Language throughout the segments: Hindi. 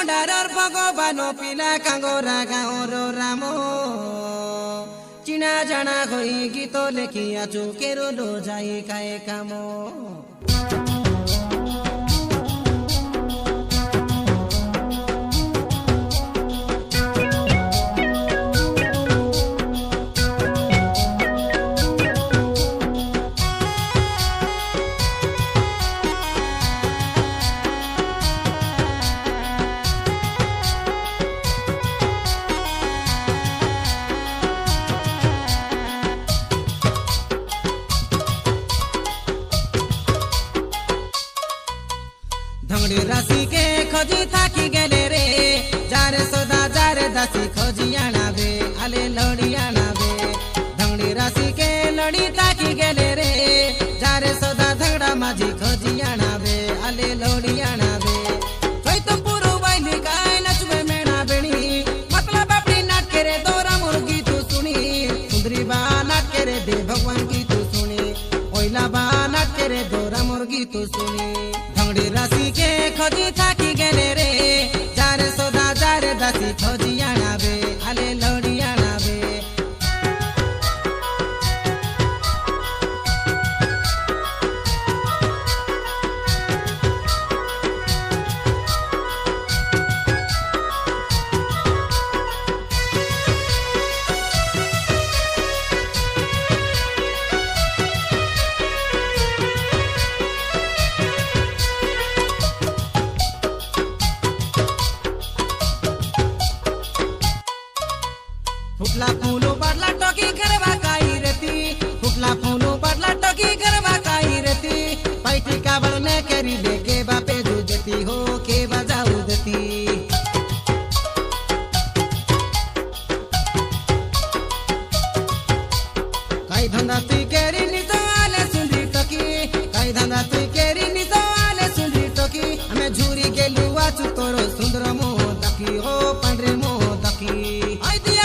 भाण्डार भगवान पिला कांगोरा गाँव रामो चिना जाना खोई गीत लेखिया चुकेरो लो जाई काए कामो धंगड़ी राशि के खोजी थाकी गेले रे जारे सोदा जारे दासी खोजी आना बे आले लड़ी आना बे धंगड़ी राशि के लड़ी थाकी गेले रे जारे सोदा धंगड़ा माझी खोजी आना बे आले लड़ी आना बे कोई तो पुरु बाइली काय नचबे मेना बेणी मतलब अपनी नाट के रे दोरा मुर्गी तू सुनी सुंदरी बा नाट के रे दे भगवान की तू सुनी ओइला बा नाट के रे दोरा मुर्गी तू सुनी धंगड़ी राशि के खोजी थाकी गेले रे जारे सोदा जारे दासी खोजी आना बे आले लड़ी आना बे फुटला फूलो बदला टोकी घरवा काई रहती फुटला फूलो बदला टोकी घरवा काई रहती पैठी काबड़ में करी लेके बापे दू देती हो के बजाऊ देती कई धंधा तुई केरी नितो आले सुंदरी टोकी कई धंधा तुई केरी नितो आले सुंदरी टोकी हमें झूरी गेलु वाचु तोरो सुंदर मोह दखी हो पंडरे मोह दखी आई दिया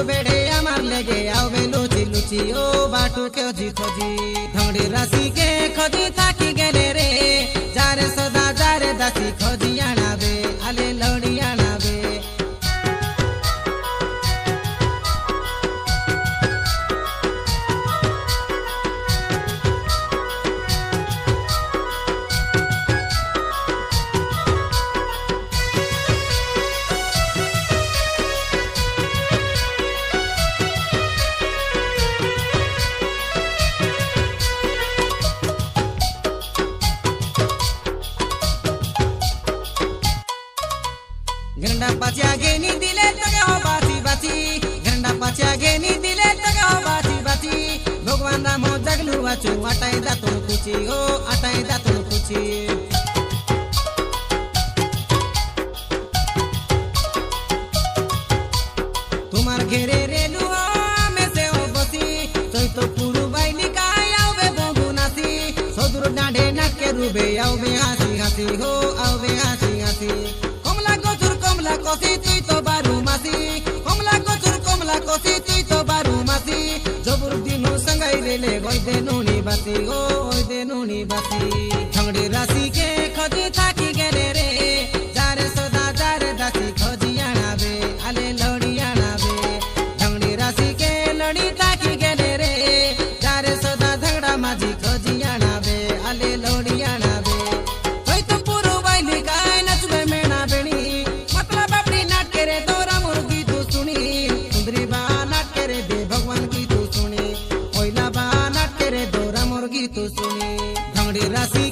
बेड़े अमर लगे आओ बे लुची लुची ओ बाटू खोजी खोजी धंगड़ी राशि के खोजी थाकी गेले रे जारे सोदा जारे दासी खोजी आना बे आले लड़ी आना बे घंटा पाचा गेनी दिले तक हो बाती बाती घंटा पाचा गेनी दिले तक हो बाती बाती भगवान राम जगलू वाचू अटाई दातुन कुची हो अटाई दातुन कुची तुम्हार घेरे रेलू में से हो बसी सोई तो पुरु बाइली काय आओ बे बंगू नासी सोदुर डांडे नाक के रूबे आओ बे हंसी हंसी हो आओ बे हंसी हंसी कमला कोसी तुई तो बारू मासी कमला कोसी तुई तो बारू मासी जबुर दिनु संगाई रेले गोई दे नूनी बासी ओ ओई दे नूनी बासी धंगड़ी राशि के खोजी थाकी गेले रे जारे सोदा जारे दासी खोजी आना बे आले लड़ी आना बे धंगड़ी राशि के लड़ी थाकी गेले रे जारे सोदा धंगड़ा माझी खोजी आना बे आले लड़ी आना बे कोई तो पुरु बाइली काय नचबे मेना बेणी रे तोरा मुर्गी तू सुनी सुंदरी बा नाट के रे दे भगवान की तू सुनी ओइला बा नाट के रे तोरा मुर्गी तू सुनी धंगड़ी राशि